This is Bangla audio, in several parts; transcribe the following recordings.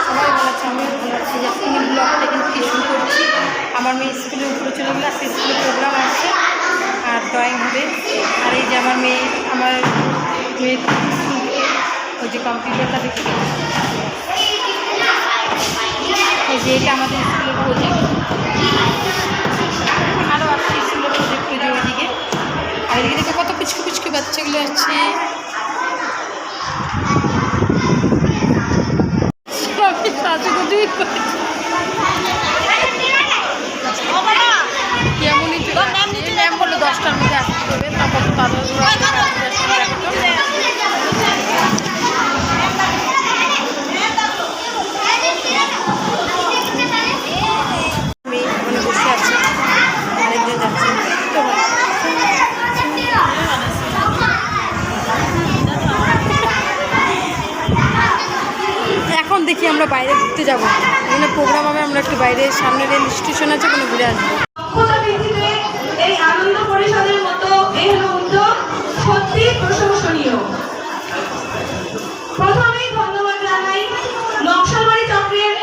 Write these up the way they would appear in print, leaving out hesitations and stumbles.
সবাই ভালো আছে, আমিও ভালো আছি। আজকে আমি ব্লগটা এখান থেকে শুরু করছি। আমার মেয়ে স্কুলে উপরে চলে গেলে আজকে স্কুলে প্রোগ্রাম আছে আর ড্রয়িং হবে। আর এই যে আমার মেয়ে ওই যে কম্পিউটারটা দেখে এই যে এটা আমাদের স্কুলের প্রজেক্ট, আরও আছে স্কুলের প্রজেক্ট ওই যে ওইদিকে। আর এদিকে দেখো কত পিচকু পিচকু বাচ্চাগুলো আছে। কেমনই ম্যাম বললো 10টার মধ্যে আসতে হবে, তারপর তাদের বসে আছে, আরেকজন যাচ্ছে। এখন দেখি আমরা বাইরে ঘুরতে যাবো, এখানে প্রোগ্রাম হবে, আমরা একটু বাইরে সামনে রেল স্টেশন আছে, কোনো ঘুরে আসবো। এই আনন্দ পরিষদের মতো এই উদ্যোগ সত্যি প্রশংসনীয়। প্রথমেই ধন্যবাদ জানাই নকশালবাড়ি চক্রের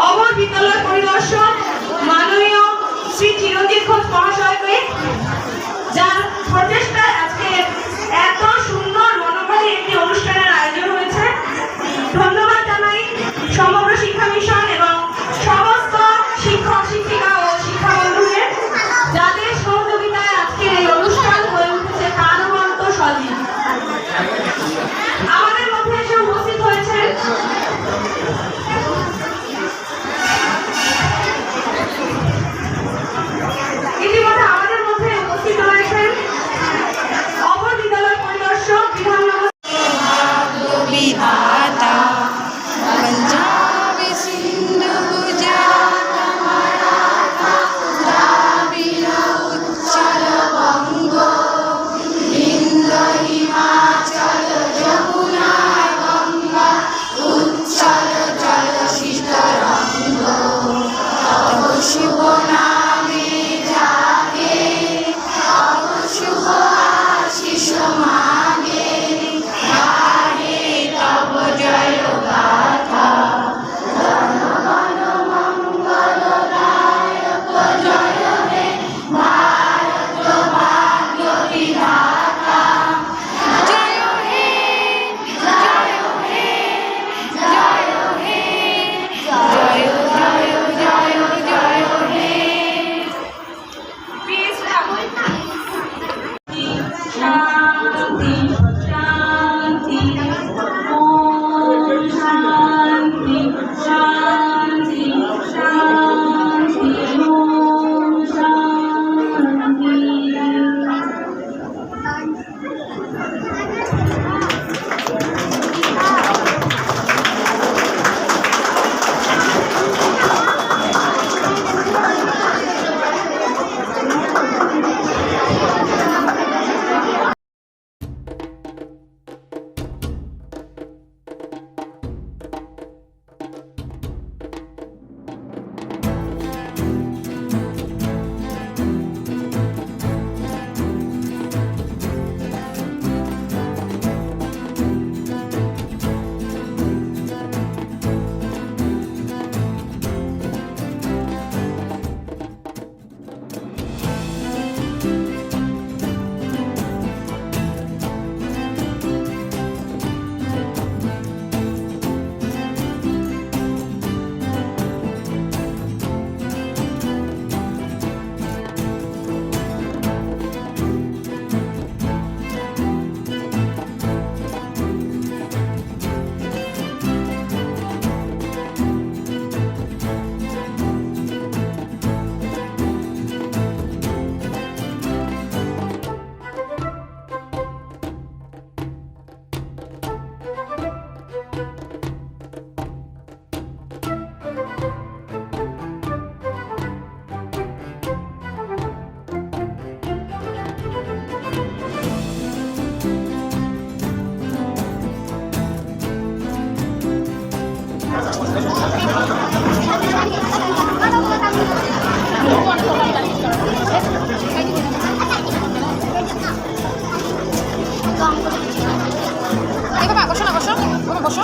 অমর বিদ্যালয় পরিদর্শক মাননীয় শ্রী চিরঞ্জিত ঘোষ মহাশয়কে, যার প্রচেষ্টায় আজকে এত সুন্দর মনোভাবে একটি অনুষ্ঠানের আয়োজন হয়েছে। ধন্যবাদ জানাই সমগ্র শিক্ষা মিশন এবং সমস্ত শিক্ষক শিক্ষিকা ও শিক্ষা বন্ধুদের, যাদের সহযোগিতায় আজকের এই অনুষ্ঠান হয়ে উঠেছে প্রাণবন্ত সজীব। আমাদের মধ্যে এসে উপস্থিত হয়েছেন ইতিমধ্যে আমাদের মধ্যে উপস্থিত রয়েছেন অপর বিদ্যালয় পরিদর্শক বিধাননগর বিধাতা পঞ্জাবে সিন্ধু গুজরাট মারাঠা দ্রাবিড় উচ্চল বঙ্গ বিন্দ হিমাচল যমুনা গঙ্গা উচ্চল জলশিষ্ট রঙ্গ তব শুভ নামে জাগে তব শুভ আশিস মাগে গাহে তব জয় গাথা গণ গণ মঙ্গল দায়ক জয় হে ভারত ভাগ্য বিধাতা জয় হে জয় হে জয় হে জয় জয় জয় জয় হে। শান্তি শান্তি ওম শান্তি শান্তি শান্তি ওম শান্তি। বসো না, বসো, বসো।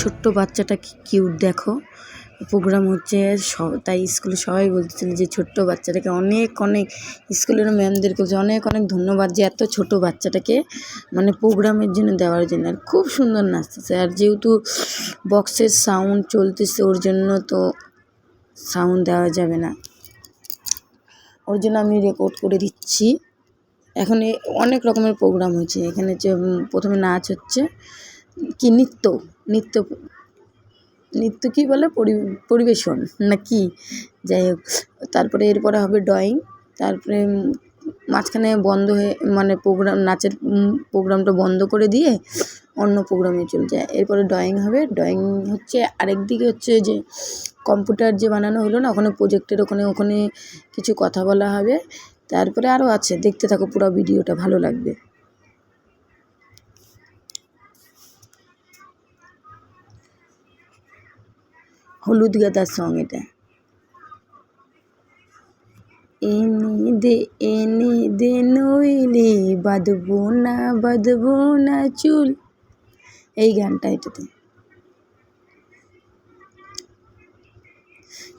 ছোট্ট বাচ্চাটা কি কিউট দেখো। প্রোগ্রাম হচ্ছে তাই স্কুলে সবাই বলছিল যে ছোট্ট বাচ্চাটাকে অনেক অনেক, স্কুলের ম্যামদেরকে অনেক অনেক ধন্যবাদ যে এত ছোট বাচ্চাটাকে মানে প্রোগ্রামের জন্য দেওয়ার জন্য। আর খুব সুন্দর নাচতেছে, আর যেহেতু বক্সের সাউন্ড চলতেছে ওর জন্য তো সাউন্ড দেওয়া যাবে না, ওর জন্য আমি রেকর্ড করে দিচ্ছি। এখন অনেক রকমের প্রোগ্রাম হয়েছে এখানে, যে প্রথমে নাচ হচ্ছে, কি নৃত্য নৃত্য নৃত্য কী বলে পরিবেশন না কি, যাই হোক। তারপরে এরপরে হবে ড্রয়িং, তারপরে মাঝখানে বন্ধ হয়ে মানে প্রোগ্রাম, নাচের প্রোগ্রামটা বন্ধ করে দিয়ে অন্য প্রোগ্রামে চলে যায়। এরপরে ড্রয়িং হবে। ড্রয়িং হচ্ছে আরেকদিকে হচ্ছে যে কম্পিউটার যে বানানো হলো না, ওখানে প্রজেক্টের ওখানে কিছু কথা বলা হবে। তারপরে আরও আছে, দেখতে থাকো পুরো ভিডিওটা, ভালো লাগবে। হলুদ গাঁদা সং এটা। এনে দে নইলে বাঁধবো না চুল, এই গানটা এটাতে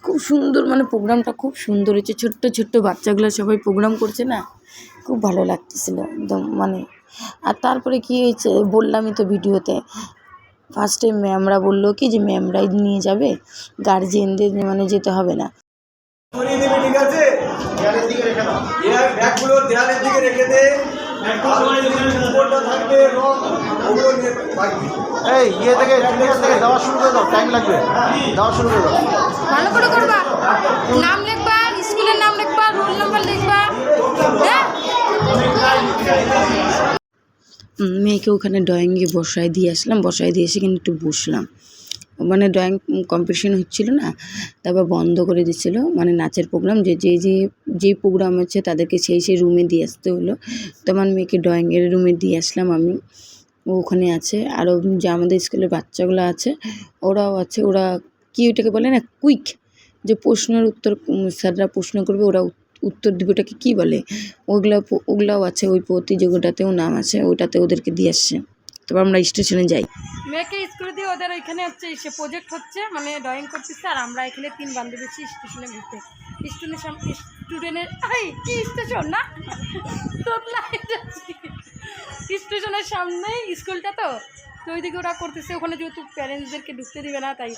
খুব সুন্দর, মানে প্রোগ্রামটা খুব সুন্দর হয়েছে। ছোট্ট ছোট্ট বাচ্চাগুলো সবাই প্রোগ্রাম করছে না, খুব ভালো লাগতেছিল একদম মানে। আর তারপরে কি হয়েছে বললামই তো ভিডিওতে, ফার্স্টে ম্যামরা বললো কি যে ম্যামরাই নিয়ে যাবে, গার্জিয়ানদের মানে যেতে হবে না। ঠিক আছে, ব্যাগগুলো দেয়ালের দিকে রেখে দে, থাকবে এই ইয়ে থেকে দেওয়া শুরু করে দাও, টাইম লাগবে, দেওয়া শুরু করে দাও। ভালো করে করবা, নাম লিখবা, স্কুলের নাম লিখবা, রোল নাম্বার লিখবা। মেয়েকে ওখানে ড্রয়িংয়ে বসায় দিয়ে আসলাম, বসায় দিয়ে এসে কিন্তু একটু বসলাম, মানে ড্রয়িং কম্পিটিশন হচ্ছিলো না, তারপর বন্ধ করে দিচ্ছিলো, মানে নাচের প্রোগ্রাম যে প্রোগ্রাম হচ্ছে তাদেরকে সেই রুমে দিয়ে আসতে হলো। তো আমার মেয়েকে ড্রয়িংয়ের রুমে দিয়ে আসলাম আমি, ও ওখানে আছে। আরও যে আমাদের স্কুলের বাচ্চাগুলো আছে ওরাও আছে, ওরা কি ওইটাকে বলে না কুইক, যে প্রশ্নের উত্তর স্যাররা প্রশ্ন করবে ওরা উত্তর দিবে, ওটাকে কী বলে, ওগুলাও আছে, ওই প্রতিযোগিতাতেও নাম আছে, ওটাতে ওদেরকে দিয়ে আসছে। তারপর আমরা স্টেশনে যাই। মেয়েকে স্কুলে দিয়ে ওদের ওইখানে হচ্ছে সে প্রজেক্ট হচ্ছে, মানে ড্রয়িং করতেছে, আর আমরা এখানে 3 বান্ধবী স্টেশনে ঘুরতে। স্টুডেন্টের কি স্টেশন না স্টেশনের সামনেই স্কুলটা, তো ওইদিকে ওরা করতেছে। ওখানে যেহেতু প্যারেন্টসদেরকে ঢুকতে দিবে না তাই।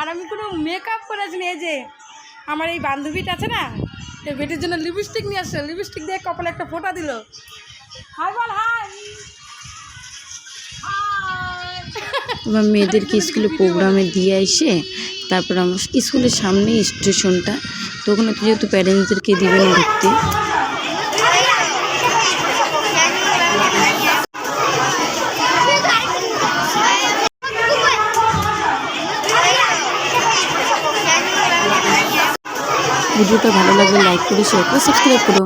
আর আমি কোনো মেকআপ করে আসিনি, এই যে আমার এই বান্ধবীটা আছে না, এই বেটির জন্য লিপস্টিক নিয়ে আসছে, লিপস্টিক দিয়ে কপালে একটা ফোঁটা দিল। হাই বল হাই। এবার মেয়েদেরকে স্কুলে প্রোগ্রামে দিয়ে এসে তারপর আমার স্কুলের সামনেই স্টেশনটা, তো ওখানে যেহেতু প্যারেন্টসদেরকে দিবে না ঢুকতে, ভিডিওটা ভালো লাগলে লাইক করে শেয়ার করে সাবস্ক্রাইব করো।